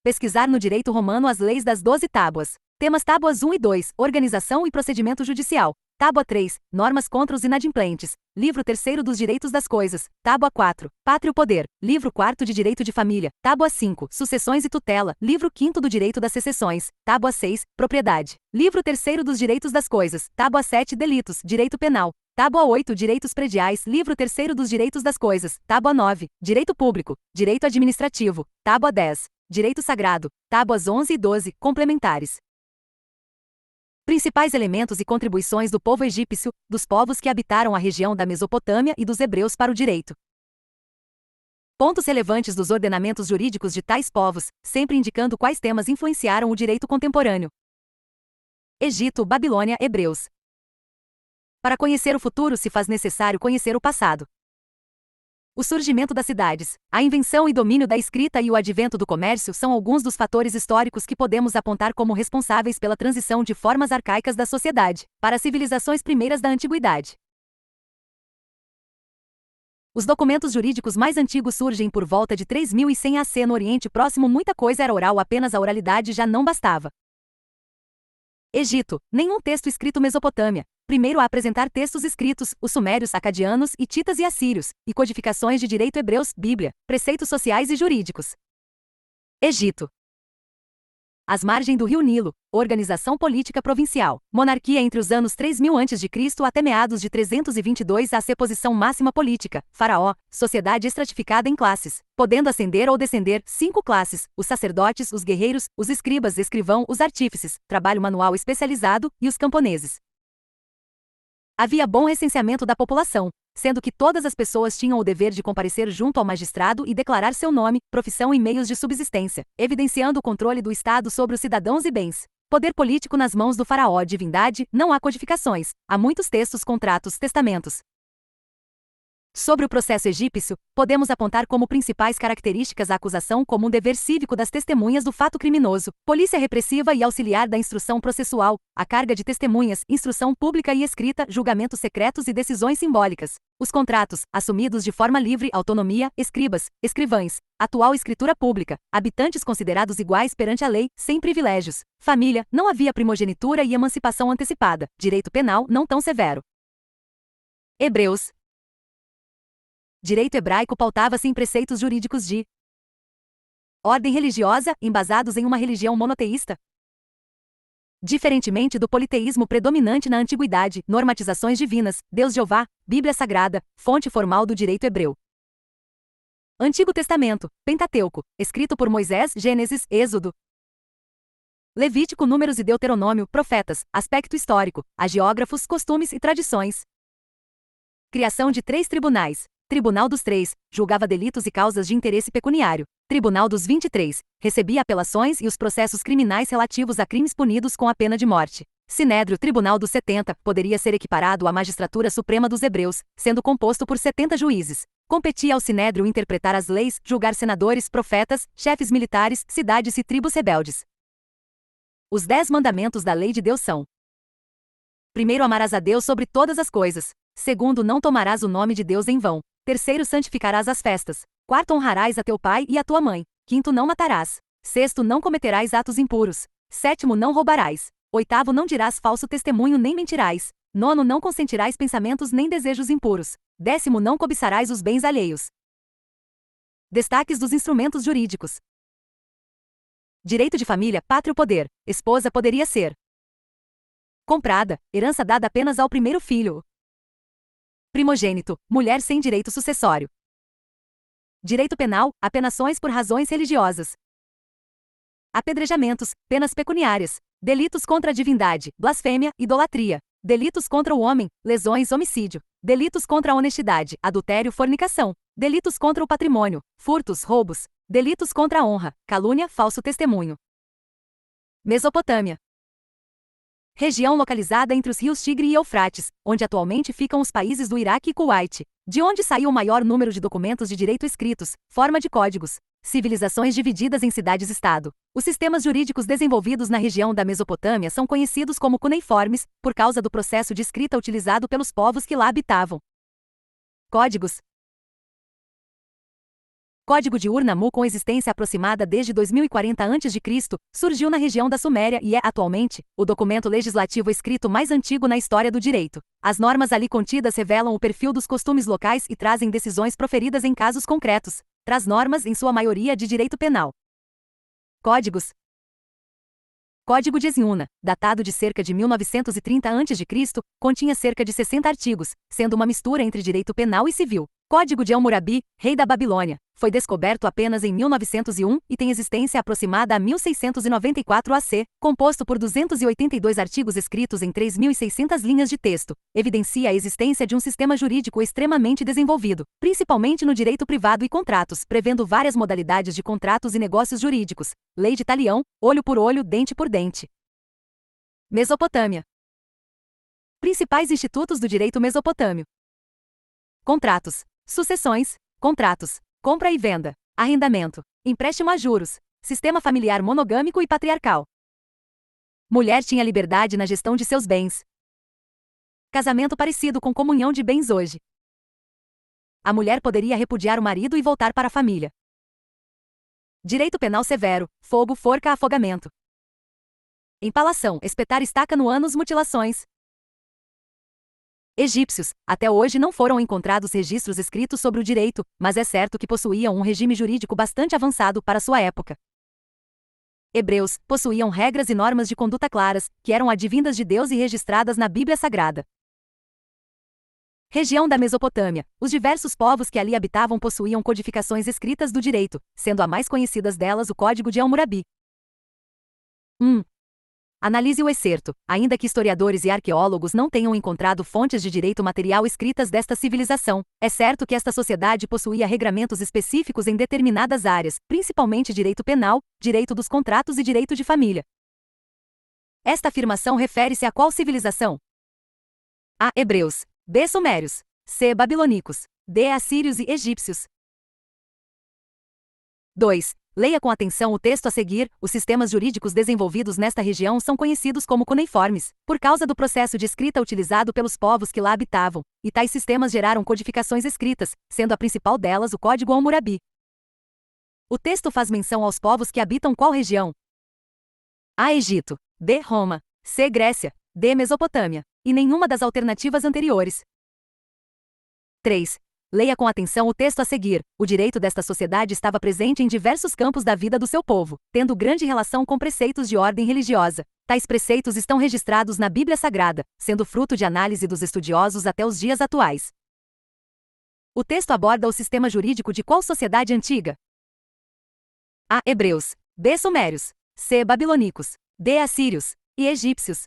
Pesquisar no direito romano as leis das 12 tábuas. Temas tábuas 1 e 2, organização e procedimento judicial. Tábua 3, normas contra os inadimplentes. Livro 3º dos direitos das coisas. Tábua 4, pátrio poder. Livro 4º de direito de família. Tábua 5, sucessões e tutela. Livro 5º do direito das secessões. Tábua 6, propriedade. Livro 3º dos direitos das coisas. Tábua 7, delitos, direito penal. Tábua 8, direitos prediais. Livro 3º dos direitos das coisas. Tábua 9, direito público, direito administrativo. Tábua 10, direito sagrado. Tábuas 11 e 12, complementares. Principais elementos e contribuições do povo egípcio, dos povos que habitaram a região da Mesopotâmia e dos hebreus para o direito. Pontos relevantes dos ordenamentos jurídicos de tais povos, sempre indicando quais temas influenciaram o direito contemporâneo. Egito, Babilônia, Hebreus. Para conhecer o futuro se faz necessário conhecer o passado. O surgimento das cidades, a invenção e domínio da escrita e o advento do comércio são alguns dos fatores históricos que podemos apontar como responsáveis pela transição de formas arcaicas da sociedade para as civilizações primeiras da antiguidade. Os documentos jurídicos mais antigos surgem por volta de 3100 AC no Oriente Próximo. Muita coisa era oral, apenas a oralidade já não bastava. Egito, nenhum texto escrito. Mesopotâmia, primeiro a apresentar textos escritos, os sumérios, acadianos, hititas e assírios, e codificações de direito hebreus, Bíblia, preceitos sociais e jurídicos. Egito. Às margens do rio Nilo, organização política provincial, monarquia entre os anos 3000 a.C. até meados de 322 AC. Posição máxima política, faraó, sociedade estratificada em classes, podendo ascender ou descender, 5 classes, os sacerdotes, os guerreiros, os escribas, escrivão, os artífices, trabalho manual especializado, e os camponeses. Havia bom recenseamento da população, sendo que todas as pessoas tinham o dever de comparecer junto ao magistrado e declarar seu nome, profissão e meios de subsistência, evidenciando o controle do Estado sobre os cidadãos e bens. Poder político nas mãos do faraó. Divindade, não há codificações, há muitos textos, contratos, testamentos. Sobre o processo egípcio, podemos apontar como principais características a acusação como um dever cívico das testemunhas do fato criminoso, polícia repressiva e auxiliar da instrução processual, a carga de testemunhas, instrução pública e escrita, julgamentos secretos e decisões simbólicas. Os contratos, assumidos de forma livre, autonomia, escribas, escrivães, atual escritura pública, habitantes considerados iguais perante a lei, sem privilégios, família, não havia primogenitura e emancipação antecipada, direito penal não tão severo. Hebreus. Direito hebraico pautava-se em preceitos jurídicos de ordem religiosa, embasados em uma religião monoteísta. Diferentemente do politeísmo predominante na antiguidade, normatizações divinas, Deus Jeová, Bíblia Sagrada, fonte formal do direito hebreu. Antigo Testamento, Pentateuco, escrito por Moisés, Gênesis, Êxodo, Levítico, Números e Deuteronômio, profetas, aspecto histórico, hagiógrafos, costumes e tradições. Criação de 3 tribunais. Tribunal dos 3, julgava delitos e causas de interesse pecuniário. Tribunal dos 23, recebia apelações e os processos criminais relativos a crimes punidos com a pena de morte. Sinédrio. Tribunal dos 70, poderia ser equiparado à magistratura suprema dos hebreus, sendo composto por 70 juízes. Competia ao Sinédrio interpretar as leis, julgar senadores, profetas, chefes militares, cidades e tribos rebeldes. Os 10 mandamentos da lei de Deus são: primeiro, amarás a Deus sobre todas as coisas. Segundo, não tomarás o nome de Deus em vão. Terceiro, santificarás as festas. Quarto, honrarás a teu pai e a tua mãe. Quinto, não matarás. Sexto, não cometerás atos impuros. Sétimo, não roubarás. Oitavo, não dirás falso testemunho nem mentirás. Nono, não consentirás pensamentos nem desejos impuros. Décimo, não cobiçarás os bens alheios. Destaques dos instrumentos jurídicos. Direito de família, pátrio poder. Esposa poderia ser comprada, herança dada apenas ao primeiro filho. Primogênito, mulher sem direito sucessório. Direito penal, apenações por razões religiosas. Apedrejamentos, penas pecuniárias. Delitos contra a divindade, blasfêmia, idolatria. Delitos contra o homem, lesões, homicídio. Delitos contra a honestidade, adultério, fornicação. Delitos contra o patrimônio, furtos, roubos. Delitos contra a honra, calúnia, falso testemunho. Mesopotâmia. Região localizada entre os rios Tigre e Eufrates, onde atualmente ficam os países do Iraque e Kuwait, de onde saiu o maior número de documentos de direito escritos, forma de códigos. Civilizações divididas em cidades-estado. Os sistemas jurídicos desenvolvidos na região da Mesopotâmia são conhecidos como cuneiformes, por causa do processo de escrita utilizado pelos povos que lá habitavam. Códigos. Código de Ur-Nammu, com existência aproximada desde 2040 a.C., surgiu na região da Suméria e é, atualmente, o documento legislativo escrito mais antigo na história do direito. As normas ali contidas revelam o perfil dos costumes locais e trazem decisões proferidas em casos concretos. Traz normas, em sua maioria, de direito penal. Códigos. Código de Esnuna, datado de cerca de 1930 a.C., continha cerca de 60 artigos, sendo uma mistura entre direito penal e civil. Código de Hammurabi, rei da Babilônia, foi descoberto apenas em 1901 e tem existência aproximada a 1694 AC, composto por 282 artigos escritos em 3.600 linhas de texto, evidencia a existência de um sistema jurídico extremamente desenvolvido, principalmente no direito privado e contratos, prevendo várias modalidades de contratos e negócios jurídicos. Lei de Talião, olho por olho, dente por dente. Mesopotâmia. Principais institutos do direito mesopotâmio. Contratos, sucessões, contratos, compra e venda, arrendamento, empréstimo a juros, sistema familiar monogâmico e patriarcal. Mulher tinha liberdade na gestão de seus bens. Casamento parecido com comunhão de bens hoje. A mulher poderia repudiar o marido e voltar para a família. Direito penal severo, fogo, forca, afogamento. Empalação, espetar estaca no ânus, mutilações. Egípcios, até hoje não foram encontrados registros escritos sobre o direito, mas é certo que possuíam um regime jurídico bastante avançado para sua época. Hebreus, possuíam regras e normas de conduta claras, que eram advindas de Deus e registradas na Bíblia Sagrada. Região da Mesopotâmia. Os diversos povos que ali habitavam possuíam codificações escritas do direito, sendo a mais conhecidas delas o Código de Hammurabi. 1. Analise o excerto. Ainda que historiadores e arqueólogos não tenham encontrado fontes de direito material escritas desta civilização, é certo que esta sociedade possuía regramentos específicos em determinadas áreas, principalmente direito penal, direito dos contratos e direito de família. Esta afirmação refere-se a qual civilização? A. Hebreus. B. Sumérios. C. Babilônicos. D. Assírios e egípcios. 2. Leia com atenção o texto a seguir. Os sistemas jurídicos desenvolvidos nesta região são conhecidos como cuneiformes, por causa do processo de escrita utilizado pelos povos que lá habitavam, e tais sistemas geraram codificações escritas, sendo a principal delas o Código Hammurabi. O texto faz menção aos povos que habitam qual região? A. Egito. B. Roma. C. Grécia. D. Mesopotâmia. E nenhuma das alternativas anteriores. 3. Leia com atenção o texto a seguir. O direito desta sociedade estava presente em diversos campos da vida do seu povo, tendo grande relação com preceitos de ordem religiosa. Tais preceitos estão registrados na Bíblia Sagrada, sendo fruto de análise dos estudiosos até os dias atuais. O texto aborda o sistema jurídico de qual sociedade antiga? A. Hebreus. B. Sumérios. C. Babilônicos. D. Assírios e egípcios.